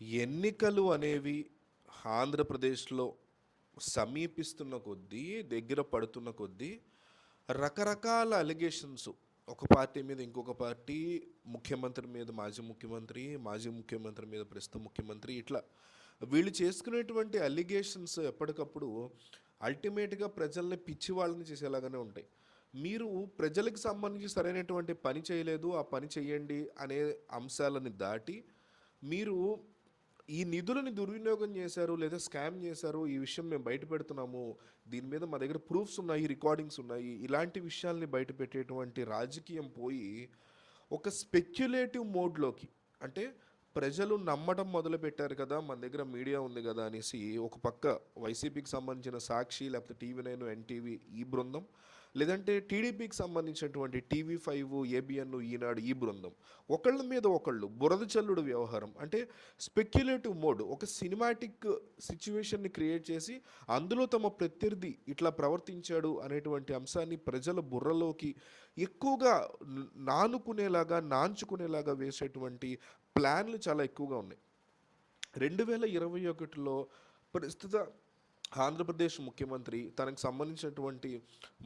ఎన్నికలు అనేవి ఆంధ్రప్రదేశ్‌లో సమీపిస్తున్న కొద్దీ, దగ్గర పడుతున్న కొద్దీ రకరకాల అలిగేషన్స్ ఒక పార్టీ మీద ఇంకొక పార్టీ, ముఖ్యమంత్రి మీద మాజీ ముఖ్యమంత్రి, మాజీ ముఖ్యమంత్రి మీద ప్రస్తుత ముఖ్యమంత్రి ఇట్లా వీళ్ళు చేసుకునేటువంటి అలిగేషన్స్ ఎప్పటికప్పుడు అల్టిమేట్‌గా ప్రజల్ని పిచ్చివాళ్ళని చేసేలాగానే ఉంటాయి. మీరు ప్రజలకు సంబంధించి సరైనటువంటి పని చేయలేదు, ఆ పని చేయండి అనే అంశాలని దాటి మీరు ఈ నిధులని దుర్వినియోగం చేశారు లేదా స్కామ్ చేశారు, ఈ విషయం మేము బయట పెడుతున్నాము, దీని మీద మా దగ్గర ప్రూఫ్స్ ఉన్నాయి, రికార్డింగ్స్ ఉన్నాయి, ఇలాంటి విషయాల్ని బయట పెట్టేటువంటి రాజకీయం పోయి ఒక స్పెక్యులేటివ్ మోడ్లోకి, అంటే ప్రజలు నమ్మడం మొదలు పెట్టారు కదా, మన దగ్గర మీడియా ఉంది కదా అనేసి ఒక పక్క వైసీపీకి సంబంధించిన సాక్షి లేకపోతే టీవీ 9, ఎన్టీవీ ఈ బృందం, లేదంటే టీడీపీకి సంబంధించినటువంటి టీవీ 5, ఏబిఎన్, ఈనాడు ఈ బృందం ఒకళ్ళ మీద ఒకళ్ళు బురద చల్లుడు వ్యవహారం, అంటే స్పెక్యులేటివ్ మోడ్, ఒక సినిమాటిక్ సిచ్యువేషన్ని క్రియేట్ చేసి అందులో తమ ప్రత్యర్థి ఇట్లా ప్రవర్తించాడు అనేటువంటి అంశాన్ని ప్రజల బుర్రలోకి ఎక్కువగా నాంచుకునేలాగా వేసేటువంటి ప్లాన్లు చాలా ఎక్కువగా ఉన్నాయి. 2021లో ప్రస్తుత ఆంధ్రప్రదేశ్ ముఖ్యమంత్రి తనకు సంబంధించినటువంటి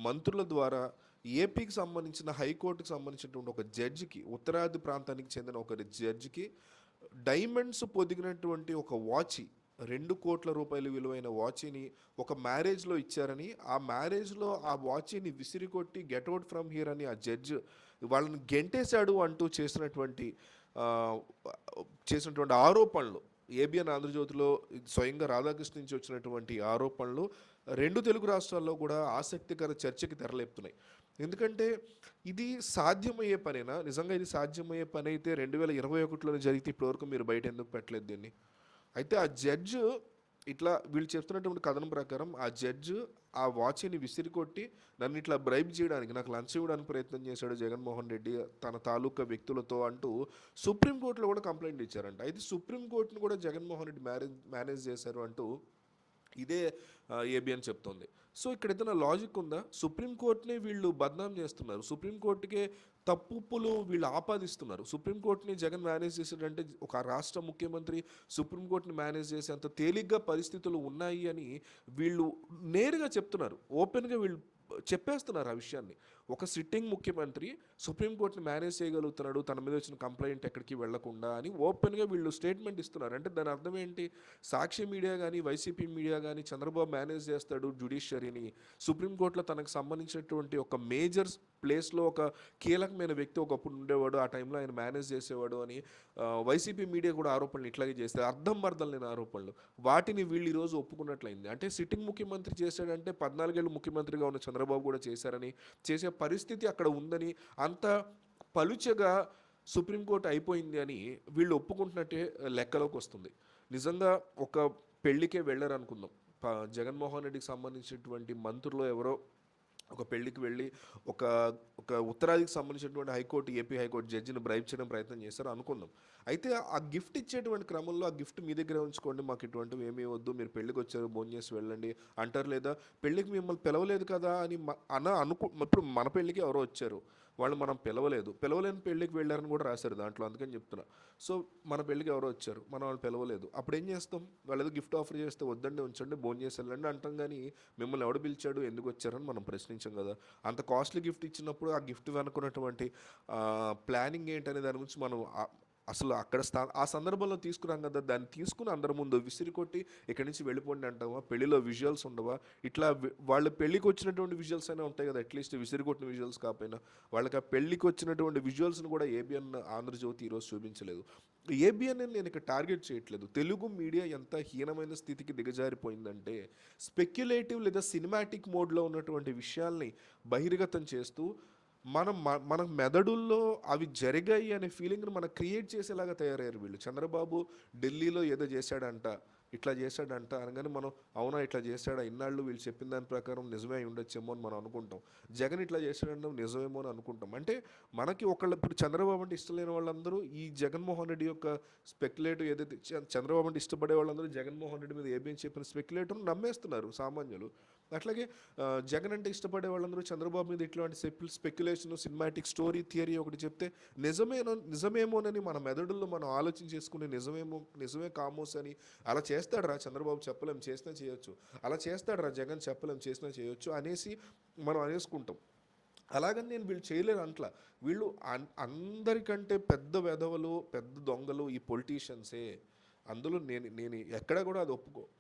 మంత్రుల ద్వారా ఏపీకి సంబంధించిన హైకోర్టుకి సంబంధించినటువంటి ఒక జడ్జికి, ఉత్తరాది ప్రాంతానికి చెందిన ఒక జడ్జికి డైమండ్స్ పొదిగినటువంటి ఒక వాచి, 2 కోట్ల రూపాయల విలువైన వాచిని ఒక మ్యారేజ్లో ఇచ్చారని, ఆ మ్యారేజ్లో ఆ వాచిని విసిరికొట్టి గెట్అవుట్ ఫ్రమ్ హియర్ అని ఆ జడ్జ్ వాళ్ళని గెంటేశాడు అంటూ ఆ, చేసినటువంటి ఆరోపణలు, ఏబిఎన్ ఆంధ్రజ్యోతిలో స్వయంగా రాధాకృష్ణ నుంచి వచ్చినటువంటి ఆరోపణలు 2 తెలుగు రాష్ట్రాల్లో కూడా ఆసక్తికర చర్చకి తెరలేపుతున్నాయి. ఎందుకంటే ఇది సాధ్యమయ్యే పనేనా? నిజంగా ఇది సాధ్యమయ్యే పని అయితే 2021లోనే జరిగితే ఇప్పటివరకు మీరు బయట ఎందుకు పెట్టలేదు దీన్ని? అయితే ఆ జడ్జు ఇట్లా వీళ్ళు చెప్తున్నటువంటి కథనం ప్రకారం ఆ జడ్జు ఆ వాచ్ని విసిరికొట్టి నన్ను ఇట్లా బ్రైబ్ చేయడానికి, నాకు లంచ్ ఇవ్వడానికి ప్రయత్నం చేశాడు జగన్మోహన్ రెడ్డి తన తాలూకా వ్యక్తులతో అంటూ సుప్రీంకోర్టులో కూడా కంప్లైంట్ ఇచ్చారంట. అయితే సుప్రీంకోర్టును కూడా జగన్మోహన్ రెడ్డి మేనేజ్ చేశారు అంటూ ఇదే ఏబిఎన్ చెప్తోంది. సో ఇక్కడ ఏదైనా లాజిక్ ఉందా? సుప్రీంకోర్టుని వీళ్ళు బద్నాం చేస్తున్నారు, సుప్రీంకోర్టుకే తప్పులు వీళ్ళు ఆపాదిస్తున్నారు. సుప్రీంకోర్టుని జగన్ మేనేజ్ చేసాడంటే ఒక రాష్ట్ర ముఖ్యమంత్రి సుప్రీంకోర్టుని మేనేజ్ చేసే అంత తేలిగ్గా పరిస్థితులు ఉన్నాయి అని వీళ్ళు నేరుగా చెప్తున్నారు, ఓపెన్గా వీళ్ళు చెప్పేస్తున్నారు ఆ విషయాన్ని. ఒక సిట్టింగ్ ముఖ్యమంత్రి సుప్రీంకోర్టుని మేనేజ్ చేయగలుగుతున్నాడు, తన మీద వచ్చిన కంప్లైంట్ ఎక్కడికి వెళ్లకుండా అని ఓపెన్గా వీళ్ళు స్టేట్మెంట్ ఇస్తున్నారు. అంటే దాని అర్థం ఏంటి? సాక్షి మీడియా కానీ వైసీపీ మీడియా కానీ చంద్రబాబు మేనేజ్ చేస్తాడు జ్యుడిషియరీని, సుప్రీంకోర్టులో తనకు సంబంధించినటువంటి ఒక మేజర్ ప్లేస్లో ఒక కీలకమైన వ్యక్తి ఒకప్పుడు ఉండేవాడు, ఆ టైంలో ఆయన మేనేజ్ చేసేవాడు అని వైసీపీ మీడియా కూడా ఆరోపణలు ఇట్లాగే చేస్తే అర్థం లేని ఆరోపణలు, వాటిని వీళ్ళు ఈరోజు ఒప్పుకున్నట్లయింది. అంటే సిట్టింగ్ ముఖ్యమంత్రి చేశాడంటే 14 ఏళ్ళు ముఖ్యమంత్రిగా ఉన్న చంద్రబాబు కూడా చేశారని, చేసే పరిస్థితి అక్కడ ఉందని, అంత పలుచగా సుప్రీంకోర్టు అయిపోయింది అని వీళ్ళు ఒప్పుకుంటున్నట్టే లెక్కలోకి వస్తుంది. నిజంగా ఒక పెళ్ళికే వెళ్ళారనుకుందాం, జగన్మోహన్ రెడ్డికి సంబంధించినటువంటి మంత్రులు ఎవరో ఒక పెళ్ళికి వెళ్ళి ఒక ఒక ఉత్తరాదికి సంబంధించినటువంటి ఏపీ హైకోర్టు జడ్జిని బ్రైబ్ చేయడం ప్రయత్నం చేశారు అనుకుందాం. అయితే ఆ గిఫ్ట్ ఇచ్చేటువంటి క్రమంలో ఆ గిఫ్ట్ మీ దగ్గర ఉంచుకోండి, మాకు ఇటువంటివి ఏమీ వద్దు, మీరు పెళ్ళికి వచ్చారు భోజనం చేసి వెళ్ళండి అంటారు. లేదా పెళ్ళికి మిమ్మల్ని పిలవలేదు కదా అని ఇప్పుడు మన పెళ్ళికి ఎవరో వచ్చారు, వాళ్ళు మనం పిలవలేని పెళ్ళికి వెళ్ళారని కూడా రాశారు దాంట్లో, అందుకని చెప్తున్నా. సో మన పెళ్ళికి ఎవరో వచ్చారు, మనం వాళ్ళు పిలవలేదు, అప్పుడు ఏం చేస్తాం? వాళ్ళు ఏదో గిఫ్ట్ ఆఫర్ చేస్తే వద్దండి ఉంచండి భోజనం చేసి వెళ్ళండి అంటాం, కానీ మిమ్మల్ని ఎవడు పిలిచాడు, ఎందుకు వచ్చారని మనం ప్రశ్నించాం కదా. అంత కాస్ట్లీ గిఫ్ట్ ఇచ్చినప్పుడు ఆ గిఫ్ట్ వెనుకున్నటువంటి ప్లానింగ్ ఏంటనే దాని గురించి మనం అసలు అక్కడ ఆ సందర్భంలో తీసుకురాం కదా, దాన్ని తీసుకుని అందరి ముందు విసిరికొట్టి ఇక్కడి నుంచి వెళ్ళిపోండి అంటావా? పెళ్లిలో విజువల్స్ ఉండవా? ఇట్లా వాళ్ళ పెళ్ళికి వచ్చినటువంటి విజువల్స్ అయినా ఉంటాయి కదా, అట్లీస్ట్ విసిరికొట్టిన విజువల్స్ కాకపోయినా వాళ్ళకి ఆ పెళ్ళికి వచ్చినటువంటి విజువల్స్ని కూడా ఏబిఎన్ ఆంధ్రజ్యోతి ఈరోజు చూపించలేదు. ఏబిఎన్ నేను ఇక్కడ టార్గెట్ చేయట్లేదు, తెలుగు మీడియా ఎంత హీనమైన స్థితికి దిగజారిపోయిందంటే స్పెక్యులేటివ్ లేదా సినిమాటిక్ మోడ్లో ఉన్నటువంటి విషయాల్ని బహిర్గతం చేస్తూ మన మెదడుల్లో అవి జరిగాయి అనే ఫీలింగ్ని మనం క్రియేట్ చేసేలాగా తయారయ్యారు వీళ్ళు. చంద్రబాబు ఢిల్లీలో ఏదో చేశాడంట, ఇట్లా చేశాడంట అనగానే మనం అవునా ఇట్లా చేశాడా, ఇన్నాళ్ళు వీళ్ళు చెప్పిన దాని ప్రకారం నిజమే అయి ఉండొచ్చేమో అని మనం అనుకుంటాం. జగన్ ఇట్లా చేశాడంటే నిజమేమో అని అనుకుంటాం. అంటే మనకి ఒకళ్ళు ఇప్పుడు చంద్రబాబు అంటే ఇష్టం లేని వాళ్ళందరూ ఈ జగన్మోహన్ రెడ్డి యొక్క స్పెక్యులేటివ్ ఏదైతే చంద్రబాబు అంటే ఇష్టపడే వాళ్ళందరూ జగన్మోహన్ రెడ్డి మీద ఏబిఎన్ చెప్పిన స్పెక్యులేటివ్ని నమ్మేస్తున్నారు సామాన్యులు. అట్లాగే జగన్ అంటే ఇష్టపడే వాళ్ళందరూ చంద్రబాబు మీద ఇట్లాంటి స్పెక్యులేషన్, సినిమాటిక్ స్టోరీ, థియరీ ఒకటి చెప్తే నిజమేమోనని మన మెదడుల్లో మనం ఆలోచన చేసుకుని నిజమే కామోస్ అని అలా చేస్తాడు రా చంద్రబాబు చెప్పలేం చేసినా చేయొచ్చు, అలా చేస్తాడు రా జగన్ చెప్పలేం చేసినా చేయొచ్చు అనేసి మనం అనేసుకుంటాం. అలాగని నేను వీళ్ళు చేయలేరు అంట్లా. వీళ్ళు అందరికంటే పెద్ద వెధవలు, పెద్ద దొంగలు ఈ పొలిటీషియన్సే. అందులో నేను నేను ఎక్కడ కూడా అది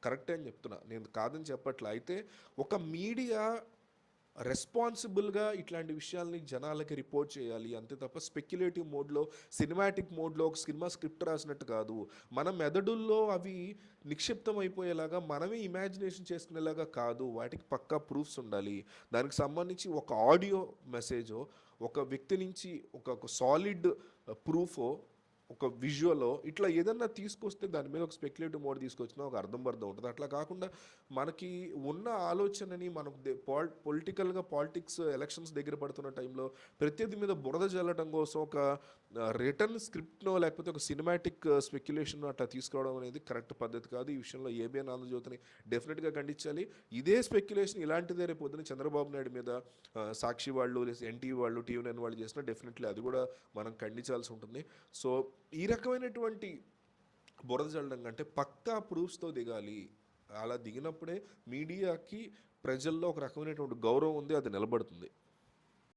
కరెక్టే అని చెప్తున్నా, నేను కాదని చెప్పట్లా. అయితే ఒక మీడియా రెస్పాన్సిబుల్గా ఇట్లాంటి విషయాల్ని జనాలకి రిపోర్ట్ చేయాలి అంతే తప్ప స్పెక్యులేటివ్ మోడ్లో, సినిమాటిక్ మోడ్లో ఒక సినిమా స్క్రిప్ట్ రాసినట్టు కాదు. మన మెదడుల్లో అవి నిక్షిప్తం అయిపోయేలాగా, మనమే ఇమాజినేషన్ చేసుకునేలాగా కాదు. వాటికి పక్కా ప్రూఫ్స్ ఉండాలి. దానికి సంబంధించి ఒక ఆడియో మెసేజో, ఒక వ్యక్తి నుంచి ఒక సాలిడ్ ప్రూఫో, ఒక విజువలో ఇట్లా ఏదన్నా తీసుకొస్తే దాని మీద ఒక స్పెక్యులేటివ్ మోడ్ తీసుకొచ్చినా ఒక అర్థం ఉంటుంది. అట్లా కాకుండా మనకి ఉన్న ఆలోచనని మనకు పొలిటికల్గా పాలిటిక్స్ ఎలక్షన్స్ దగ్గర పడుతున్న టైంలో ప్రత్యర్థి మీద బురద జల్లడం కోసం ఒక రిటర్న్ స్క్రిప్ట్నో లేకపోతే ఒక సినిమాటిక్ స్పెక్యులేషన్ అట్లా తీసుకురావడం అనేది కరెక్ట్ పద్ధతి కాదు. ఈ విషయంలో ఏబిఎన్ ఆంధ్రజ్యోతిని డెఫినెట్గా ఖండించాలి. ఇదే స్పెక్యులేషన్ ఇలాంటిదే రేపు పొద్దున చంద్రబాబు నాయుడు మీద సాక్షి వాళ్ళు, ఎన్టీవీ వాళ్ళు, టీవీ9 వాళ్ళు చేసినా డెఫినెట్లీ అది కూడా మనం ఖండించాల్సి ఉంటుంది. సో ఈ రకమైనటువంటి బురద జల్లడం కంటే పక్కా ప్రూఫ్స్తో దిగాలి. అలా దిగినప్పుడే మీడియాకి ప్రజల్లో ఒక రకమైనటువంటి గౌరవం ఉంది, అది నిలబడుతుంది.